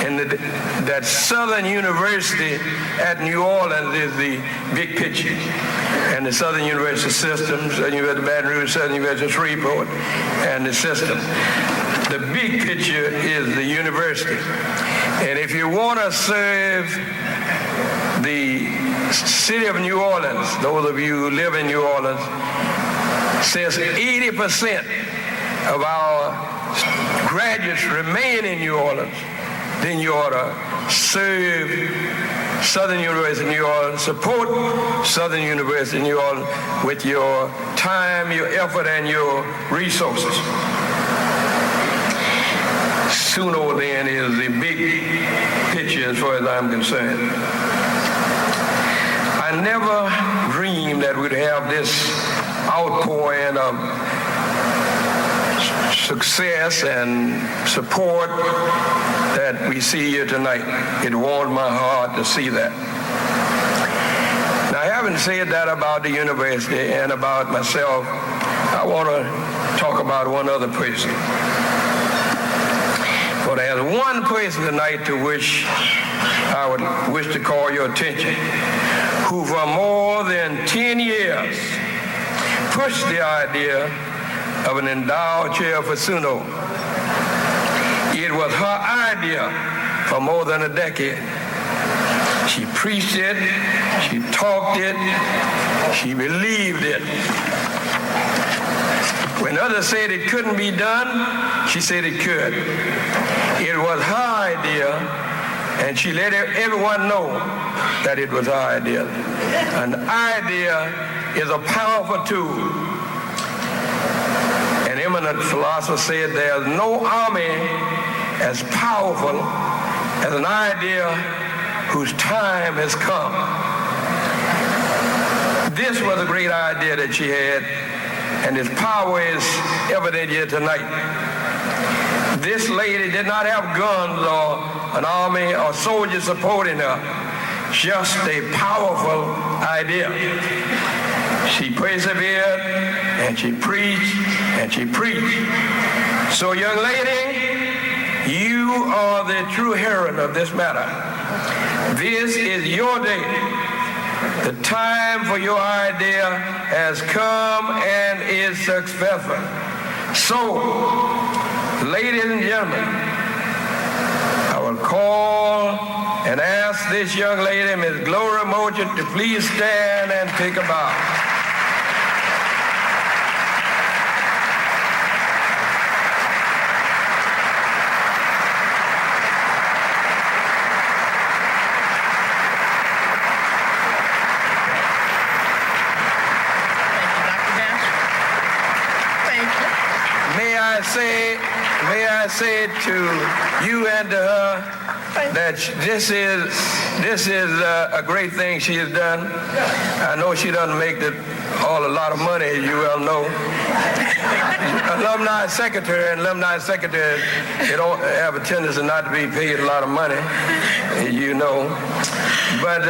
And that Southern University at New Orleans is the big picture. And the Southern University systems, Southern University of Baton Rouge, Southern University of Shreveport, and the system. The big picture is the university. And if you want to serve the city of New Orleans, those of you who live in New Orleans, since 80% of our graduates remain in New Orleans, then you ought to serve Southern University of New Orleans, support Southern University of New Orleans with your time, your effort, and your resources. SUNO then is the big picture as far as I'm concerned. I never dreamed that we'd have this outpouring of success and support that we see here tonight. It warmed my heart to see that. Now, having said that about the university and about myself, I want to talk about one other person. For there's one person tonight to which I would wish to call your attention, who for more than 10 years pushed the idea of an endowed chair for SUNO. It was her idea for more than a decade. She preached it, she talked it, she believed it. When others said it couldn't be done, she said it could. It was her idea, and she let everyone know that it was her idea. An idea is a powerful tool. An eminent philosopher said there's no army as powerful as an idea whose time has come. This was a great idea that she had, and its power is evident here tonight. This lady did not have guns or an army or soldiers supporting her, just a powerful idea. She persevered, and she preached, and she preached. So, young lady, you are the true heroine of this matter. This is your day. The time for your idea has come and is successful. So, ladies and gentlemen, I will call and ask this young lady, Ms. Gloria Mocher, to please stand and take a bow. May I say to you and to her that this is a great thing she has done. I know she doesn't make a lot of money, as you well know. Alumni secretary, they don't have a tendency not to be paid a lot of money, you know. But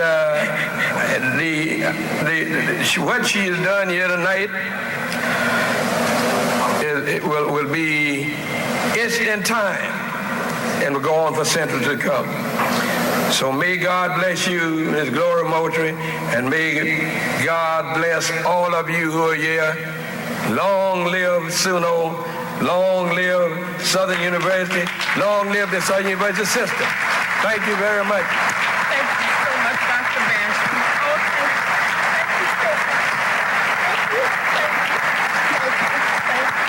what she has done here tonight, it will be instant time and will go on for centuries to come. So may God bless you, Ms. Gloria Moultrie, and may God bless all of you who are here. Long live SUNO, Long live Southern University. Long live the Southern University system. Thank you very much. Thank you so much, Dr. Bashful. Oh, thank you. Thank you so much. Thank you.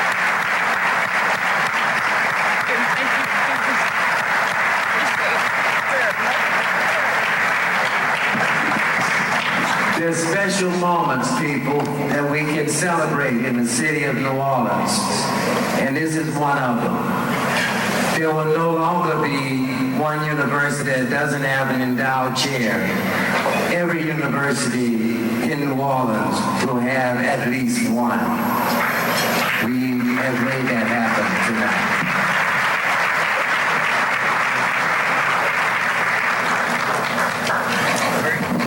There's special moments, people, that we can celebrate in the city of New Orleans, and this is one of them. There will no longer be one university that doesn't have an endowed chair. Every university in New Orleans will have at least one. We have made that happen tonight.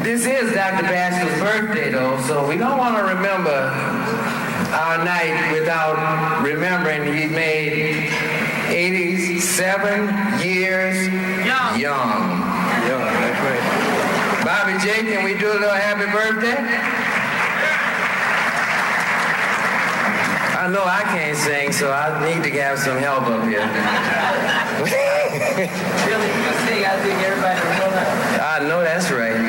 This is Dr. Bashful's birthday, though, so we don't want to remember our night without remembering he made 87 years young. That's right. Bobby J, can we do a little happy birthday? I know I can't sing, so I need to have some help up here. Really, you sing, I think everybody will know that. I know that's right.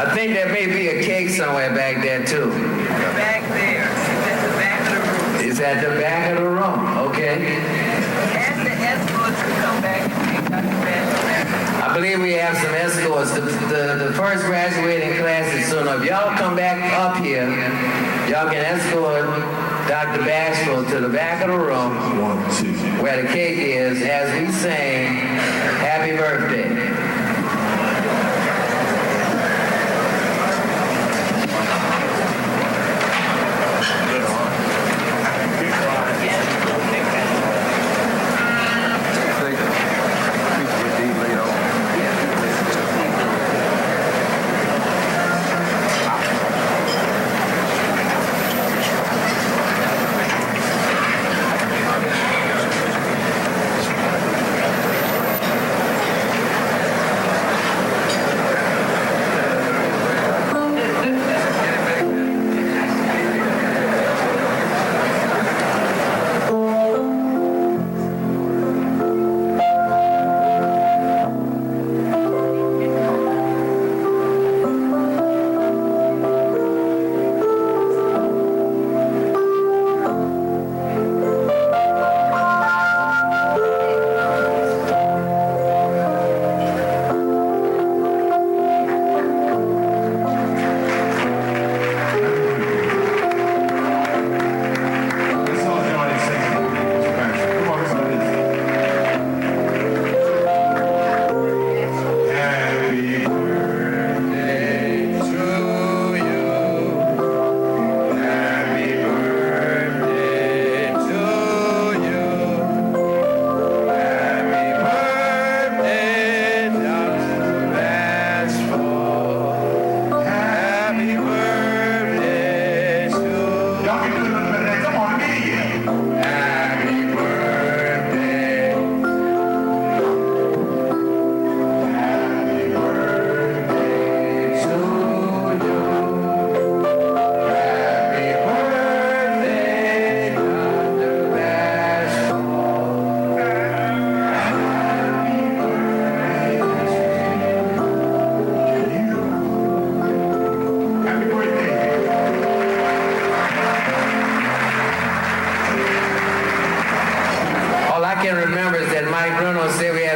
I think there may be a cake somewhere back there too. Back there, at the back of the room. It's at the back of the room, okay? Ask the escorts to come back and take Dr. Bashful. I believe we have some escorts. The first graduating class is SUNO. If y'all come back up here, y'all can escort Dr. Bashful to the back of the room where the cake is as we sing Happy Birthday.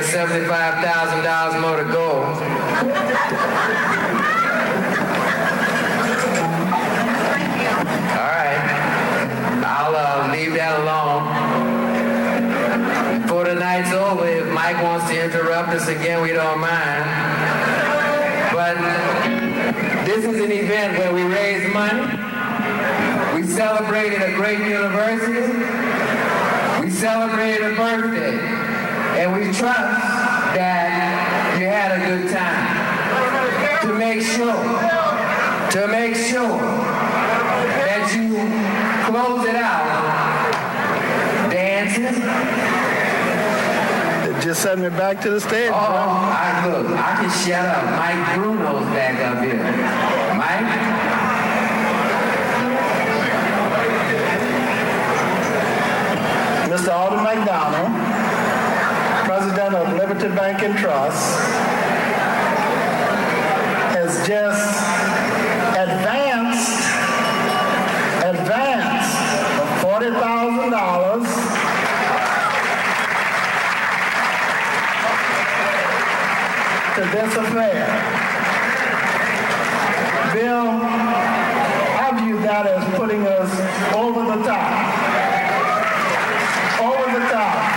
$75,000 more to go. All right. I'll leave that alone. Before the night's over, if Mike wants to interrupt us again, we don't mind. But this is an event where we raise money. We celebrated a great university. We celebrated a birthday. And we trust that you had a good time. To make sure that you close it out dancing. Just send me back to the stage. Look, I can shut up. Mike Bruno's back up here. Mike? Limited Bank and Trust has just advanced $40,000 to this affair. Bill, I view that as putting us over the top. Over the top.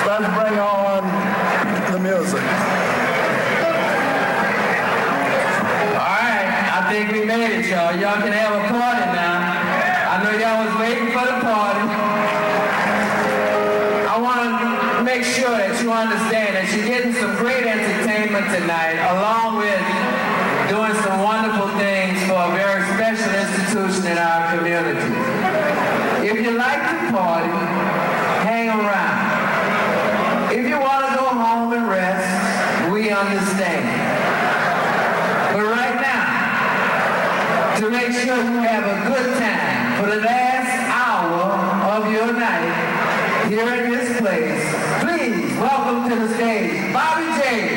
Let's bring on the music. All right, I think we made it, y'all. Y'all can have a party now. I know y'all was waiting for the party. I want to make sure that you understand that you're getting some great entertainment tonight, along with doing some wonderful things for a very special institution in our community. If you like to party, hang around. If you want to go home and rest, we understand. But right now, to make sure you have a good time for the last hour of your night here in this place, please welcome to the stage Bobby J.